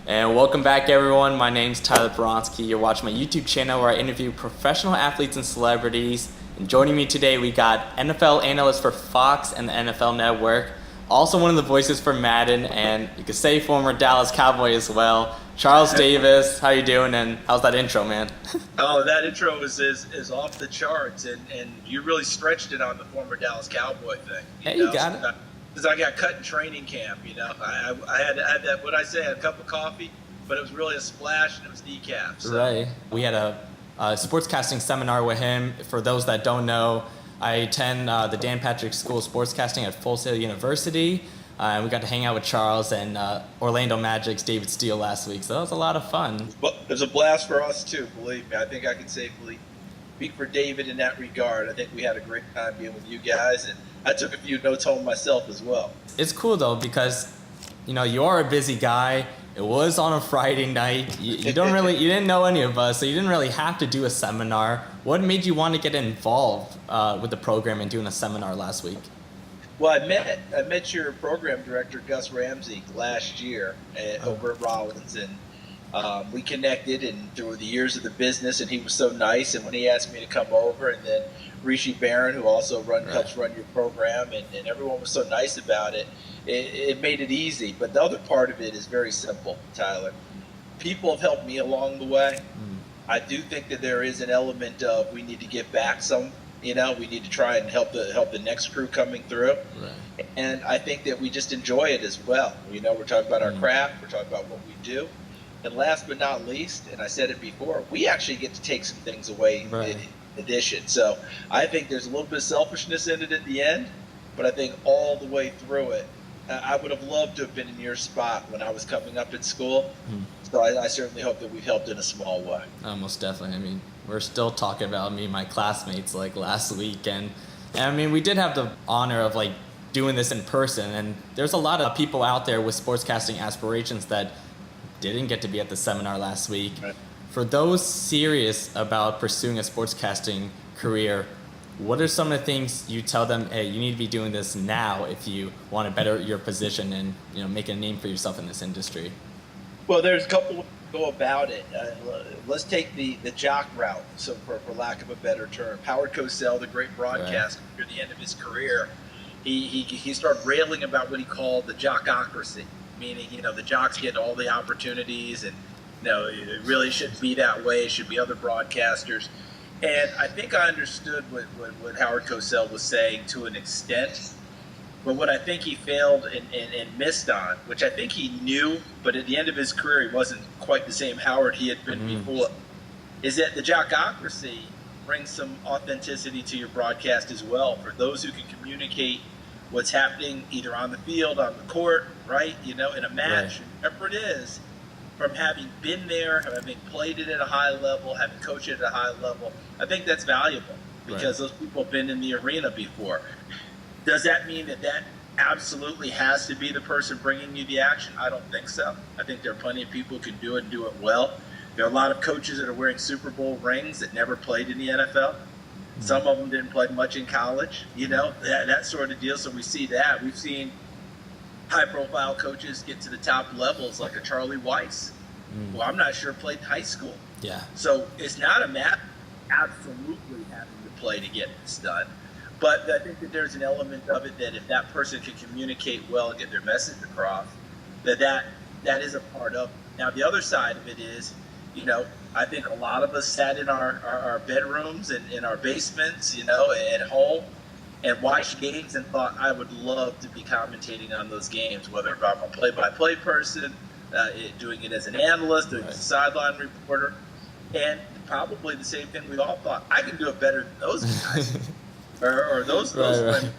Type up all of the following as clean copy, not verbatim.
And welcome back, everyone. My name's Tyler Boronski. You're watching my YouTube channel where I interview professional athletes and celebrities. And joining me today, we got NFL analyst for Fox and the NFL Network, also one of the voices for Madden, and you could say former Dallas Cowboy as well, Charles Davis. How you doing? And how's that intro, man? Oh, that intro is off the charts, and you really stretched it on the former Dallas Cowboy thing. You got it. Because I got cut in training camp, I had that, what I say, a cup of coffee, but it was really a splash and it was decaf. So. Right. We had a sportscasting seminar with him. For those that don't know, I attend the Dan Patrick School of Sportscasting at Full Sail University. And we got to hang out with Charles and Orlando Magic's David Steele last week, so that was a lot of fun. Well, it was a blast for us too, believe me. I think I can safely speak for David in that regard. I think we had a great time being with you guys, and I took a few notes home myself as well. It's cool though because, you are a busy guy. It was on a Friday night. You didn't know any of us, so you didn't really have to do a seminar. What made you want to get involved with the program and doing a seminar last week? Well, I met your program director, Gus Ramsey, last year over at Rollins, and we connected and through the years of the business, and he was so nice. And when he asked me to come over, and then Rishi Barron, who also helps run your program, and everyone was so nice about it, it made it easy. But the other part of it is very simple, Tyler. People have helped me along the way. I do think that there is an element of we need to give back some. We need to try and help the next crew coming through. Right. And I think that we just enjoy it as well. We're talking about our craft. We're talking about what we do. And last but not least, and I said it before, we actually get to take some things away in addition. So I think there's a little bit of selfishness in it at the end, but I think all the way through it, I would have loved to have been in your spot when I was coming up in school. So I certainly hope that we've helped in a small way. Most definitely. We're still talking about me and my classmates like last week, and we did have the honor of doing this in person, and there's a lot of people out there with sportscasting aspirations that didn't get to be at the seminar last week. Right. For those serious about pursuing a sportscasting career, what are some of the things you tell them, hey, you need to be doing this now if you want to better your position and make a name for yourself in this industry? Well, there's a couple ways to go about it. Let's take the jock route, so for lack of a better term. Howard Cosell, the great broadcaster, near the end of his career, he started railing about what he called the jockocracy, meaning the jocks get all the opportunities, and it really shouldn't be that way. It should be other broadcasters. And I think I understood what Howard Cosell was saying to an extent. But what I think he failed and missed on, which I think he knew, but at the end of his career he wasn't quite the same Howard he had been before, is that the jockocracy brings some authenticity to your broadcast as well. For those who can communicate what's happening either on the field, on the court, right, in a match, whatever it is, from having been there, having played it at a high level, having coached it at a high level, I think that's valuable because those people have been in the arena before. Does that mean that absolutely has to be the person bringing you the action? I don't think so. I think there are plenty of people who can do it and do it well. There are a lot of coaches that are wearing Super Bowl rings that never played in the NFL. Some of them didn't play much in college, that sort of deal. So we see that. We've seen high-profile coaches get to the top levels like a Charlie Weiss, who I'm not sure played in high school. Yeah. So it's not a matter of absolutely having to play to get this done. But I think that there's an element of it that if that person can communicate well and get their message across, that is a part of it. Now, the other side of it is, I think a lot of us sat in our bedrooms and in our basements, at home, and watched games and thought, I would love to be commentating on those games, whether I'm a play-by-play person, doing it as an analyst, doing it as a sideline reporter. And probably the same thing we all thought, I can do it better than those guys. or those women.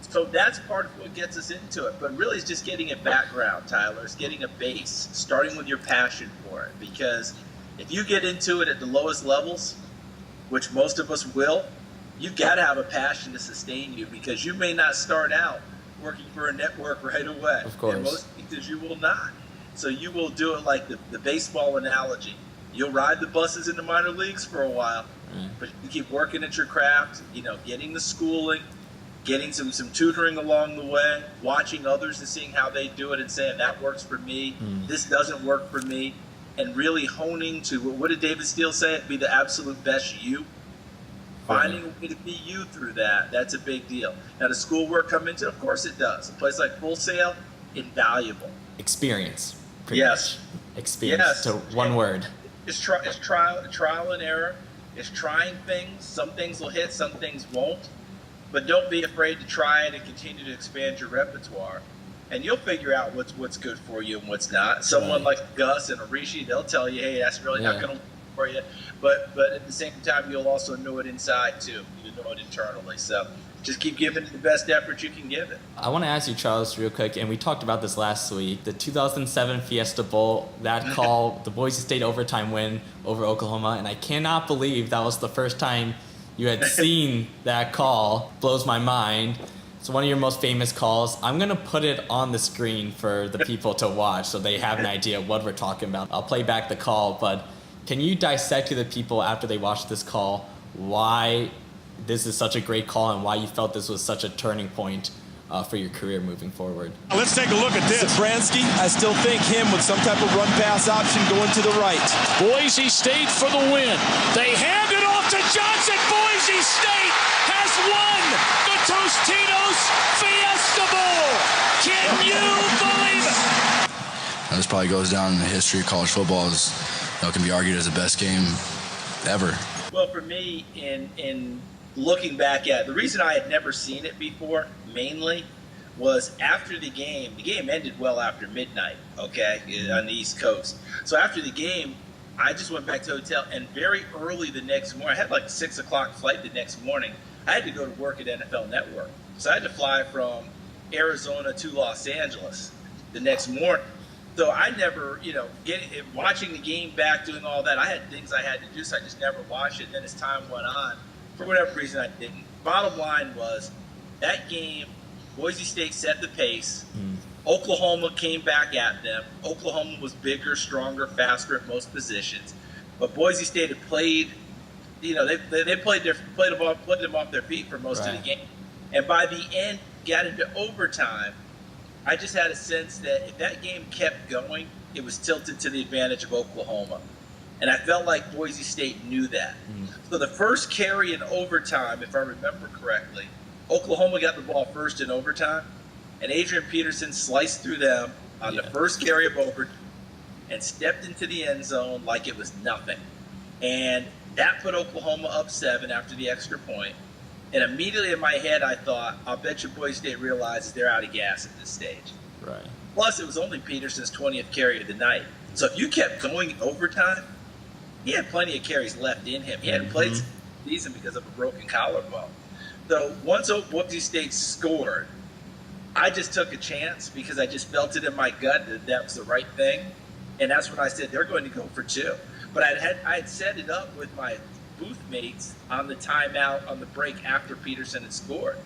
So that's part of what gets us into it. But really it's just getting a background, Tyler. It's getting a base, starting with your passion for it. Because if you get into it at the lowest levels, which most of us will, you've got to have a passion to sustain you, because you may not start out working for a network right away. Of course. In most cases you will not. So you will do it like the baseball analogy. You'll ride the buses in the minor leagues for a while, but you keep working at your craft, getting the schooling, getting some tutoring along the way, watching others and seeing how they do it and saying that works for me, this doesn't work for me, and really honing to, what did David Steele say? Be the absolute best you. Finding a way to be you through that, that's a big deal. Now, does schoolwork come into it? Of course it does. A place like Full Sail, invaluable. Experience. Yes. Experience. Yes. To one word. It's trial and error. It's trying things. Some things will hit, some things won't. But don't be afraid to try it and continue to expand your repertoire. And you'll figure out what's good for you and what's not. Someone like Gus and Arishi, they'll tell you, hey, that's really not going to work for you. But at the same time, you'll also know it inside too. You know it internally. So just keep giving it the best effort you can give it. I want to ask you, Charles, real quick, and we talked about this last week, the 2007 Fiesta Bowl, that call, the Boise State overtime win over Oklahoma, and I cannot believe that was the first time you had seen that call. Blows my mind. It's one of your most famous calls. I'm going to put it on the screen for the people to watch so they have an idea of what we're talking about. I'll play back the call, but can you dissect to the people after they watch this call why this is such a great call and why you felt this was such a turning point for your career moving forward? Let's take a look at this. Bransky, I still think him with some type of run-pass option going to the right. Boise State for the win. They hand it off to Johnson. Boise State has won the Tostitos Fiesta Bowl. Can you believe it? This probably goes down in the history of college football as can be argued as the best game ever. Well, for me, in looking back at the reason I had never seen it before, mainly, was after the game. The game ended well after midnight, okay, on the East Coast. So after the game, I just went back to the hotel, and very early the next morning, I had like a 6 o'clock flight the next morning. I had to go to work at NFL Network. So I had to fly from Arizona to Los Angeles the next morning. So I never, watching the game back, doing all that, I had things I had to do, so I just never watched it. And then as time went on, for whatever reason, I didn't. Bottom line was, that game, Boise State set the pace. Oklahoma came back at them. Oklahoma was bigger, stronger, faster at most positions. But Boise State had played, they played them off their feet for most of the game. And by the end, got into overtime. I just had a sense that if that game kept going, it was tilted to the advantage of Oklahoma. And I felt like Boise State knew that. So the first carry in overtime, if I remember correctly, Oklahoma got the ball first in overtime, and Adrian Peterson sliced through them on the first carry of overtime and stepped into the end zone like it was nothing. And that put Oklahoma up 7 after the extra point. And immediately in my head, I thought, I'll bet you Boise State realizes they're out of gas at this stage. Right. Plus, it was only Peterson's 20th carry of the night. So if you kept going overtime, he had plenty of carries left in him. He hadn't played season because of a broken collarbone. So once Boise State scored, I just took a chance because I just felt it in my gut that that was the right thing. And that's when I said they're going to go for 2. But I had set it up with my booth mates on the timeout on the break after Peterson had scored.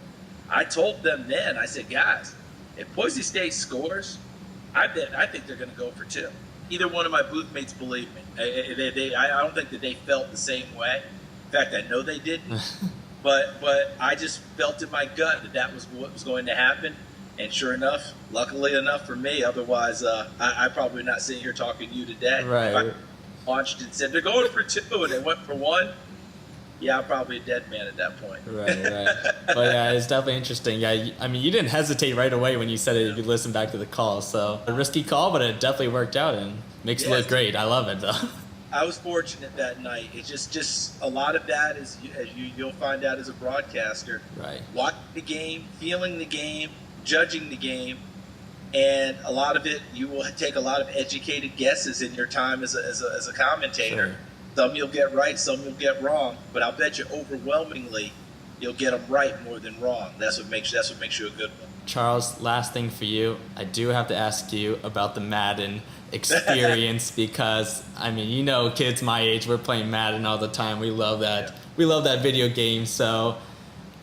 I told them then, I said, guys, if Boise State scores, I think they're going to go for 2. Either one of my booth mates believed me. I don't think that they felt the same way. In fact, I know they didn't. but I just felt in my gut that was what was going to happen. And sure enough, luckily enough for me, otherwise I probably would not sitting here talking to you today. Right. If I launched and said they're going for 2 and they went for 1, yeah, I'm probably a dead man at that point. Right. But yeah, it's definitely interesting. Yeah, I mean, you didn't hesitate right away when you said it. You could listen back to the call. So a risky call, but it definitely worked out and makes it look great. I love it, though. I was fortunate that night. It's just a lot of that is, as you'll find out as a broadcaster, Right. Watching the game, feeling the game, judging the game, and a lot of it, you will take a lot of educated guesses in your time as a commentator. Sure. Some you'll get right, some you'll get wrong, but I'll bet you overwhelmingly you'll get them right more than wrong. That's what makes you a good one. Charles, last thing for you. I do have to ask you about the Madden experience because, I mean, kids my age, we're playing Madden all the time. We love that. Yeah. We love that video game. So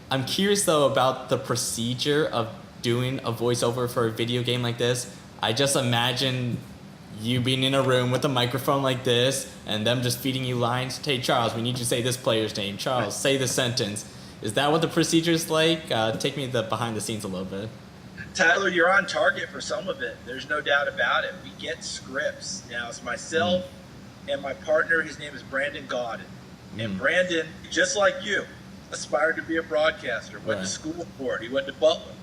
I'm curious, though, about the procedure of doing a voiceover for a video game like this. I just imagine you being in a room with a microphone like this and them just feeding you lines. Hey, Charles, we need you to say this player's name. Charles, say the sentence. Is that what the procedure's like? Take me behind the scenes a little bit. Tyler, you're on target for some of it. There's no doubt about it. We get scripts. Now, it's myself and my partner. His name is Brandon Gaudin. And Brandon, just like you, aspired to be a broadcaster, went to school for it. He went to Butler.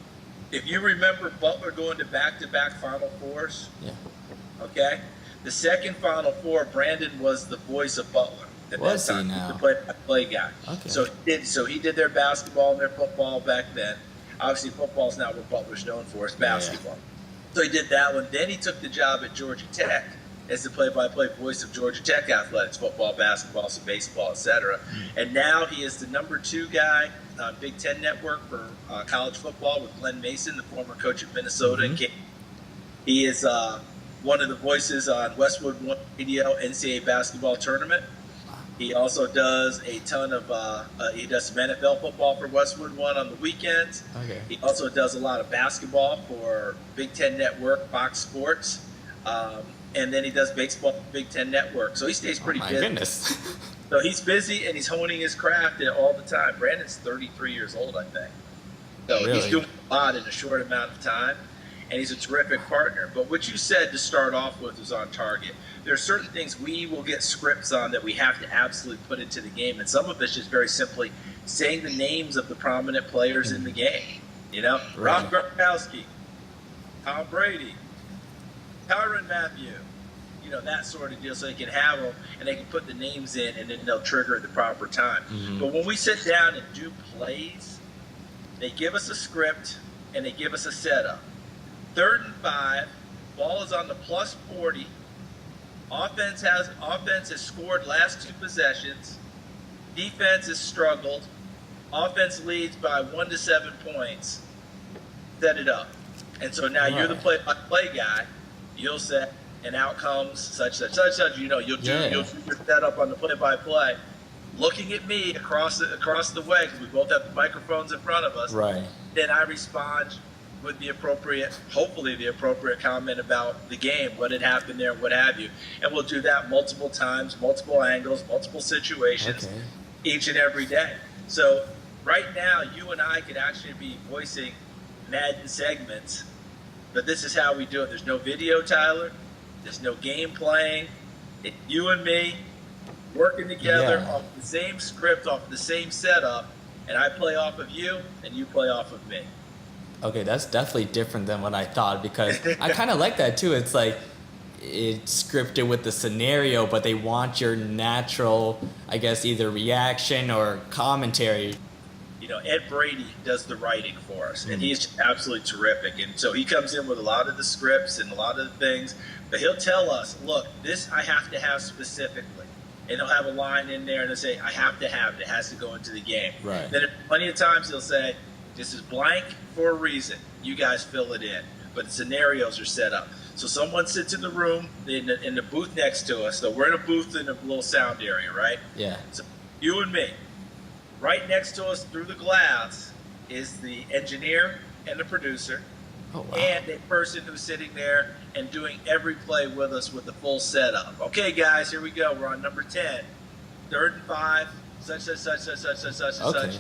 If you remember Butler going to back-to-back Final Fours, okay? The second Final Four, Brandon was the voice of Butler at that time. He now? The play guy. Okay. So he did their basketball and their football back then. Obviously, football's not what Butler's known for. It's basketball. So he did that one. Then he took the job at Georgia Tech as the play-by-play voice of Georgia Tech athletics, football, basketball, some baseball, etc. And now he is the number 2 guy on Big Ten Network for college football with Glenn Mason, the former coach of Minnesota. He is one of the voices on Westwood One Radio NCAA basketball tournament. He also does a ton of he does some NFL football for Westwood One on the weekends. Okay. He also does a lot of basketball for Big Ten Network, Fox Sports, and then he does baseball for Big Ten Network. So he stays pretty busy. My goodness. So he's busy and he's honing his craft all the time. Brandon's 33 years old, I think. So Really? he's doing a lot in a short amount of time, and he's a terrific partner. But what you said to start off with was on target. There are certain things we will get scripts on that we have to absolutely put into the game, and some of it's just very simply saying the names of the prominent players in the game. You know, Rob Gronkowski, Tom Brady, Tyrann Mathieu, you know, that sort of deal, so they can have them and they can put the names in and then they'll trigger at the proper time. But when we sit down and do plays, they give us a script and they give us a setup. 3rd and 5, ball is on the plus 40. Offense has scored last 2 possessions. Defense has struggled. Offense leads by 1 to 7 points. Set it up. And so now you're the play-by-play guy. You'll set and out comes such. You know, you'll do your setup on the play-by-play. Looking at me across the way, because we both have the microphones in front of us. Right. Then I respond with hopefully the appropriate comment about the game, what had happened there, what have you. And we'll do that multiple times, multiple angles, multiple situations, each and every day. So right now, you and I could actually be voicing Madden segments, but this is how we do it. There's no video, Tyler. There's no game playing. It's you and me working together off the same script, off the same setup, and I play off of you, and you play off of me. Okay, that's definitely different than what I thought, because I kind of like that too. It's like it's scripted with the scenario, but they want your natural, I guess, either reaction or commentary. You know, Ed Brady does the writing for us, and he's just absolutely terrific. And so he comes in with a lot of the scripts and a lot of the things, but he'll tell us, look, this I have to have specifically. And he'll have a line in there and he'll say, I have to have it. It has to go into the game. Right. Then plenty of times he'll say, this is blank for a reason. You guys fill it in. But the scenarios are set up. So someone sits in the room, in the booth next to us. So we're in a booth in a little sound area, right? Yeah. So you and me. Right next to us through the glass is the engineer and the producer. Oh, wow. And a person who's sitting there and doing every play with us with the full setup. Okay, guys, here we go. We're on number 10. 3rd and 5, such.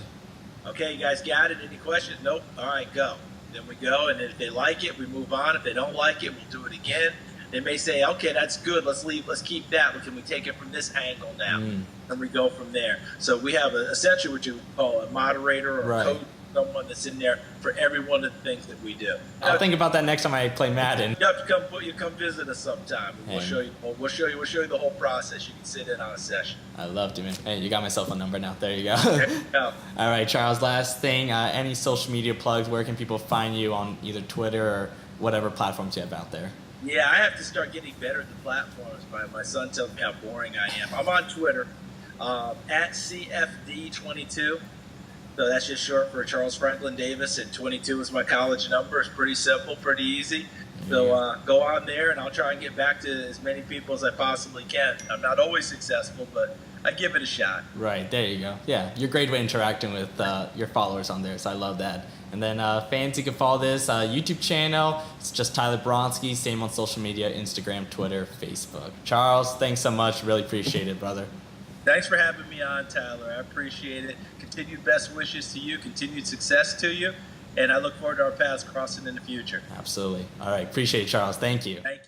Okay, you guys got it? Any questions? Nope. All right, go. Then we go, and if they like it, we move on. If they don't like it, we'll do it again. They may say, okay, that's good. Let's leave. Let's keep that. But can we take it from this angle now? And we go from there. So we have essentially what you call a moderator or a coach, someone that's in there for every one of the things that we do. I'll think about that next time I play Madden. You have to come visit us sometime. We'll show you. We'll show you the whole process. You can sit in on a session. I loved it, man. Hey, you got my cell phone number now. There you go. There you go. All right, Charles. Last thing. Any social media plugs? Where can people find you on either Twitter or whatever platforms you have out there? Yeah, I have to start getting better at the platforms. My son tells me how boring I am. I'm on Twitter at CFD22. So that's just short for Charles Franklin Davis, and 22 is my college number. It's pretty simple, pretty easy. So go on there, and I'll try and get back to as many people as I possibly can. I'm not always successful, but I give it a shot. Right, there you go. Yeah, you're great with interacting with your followers on there, so I love that. And then fans, you can follow this YouTube channel. It's just Tyler Boronski, same on social media, Instagram, Twitter, Facebook. Charles, thanks so much. Really appreciate it, brother. Thanks for having me on, Tyler. I appreciate it. continued best wishes to you, continued success to you, and I look forward to our paths crossing in the future. Absolutely. All right. Appreciate it, Charles. Thank you. Thank you.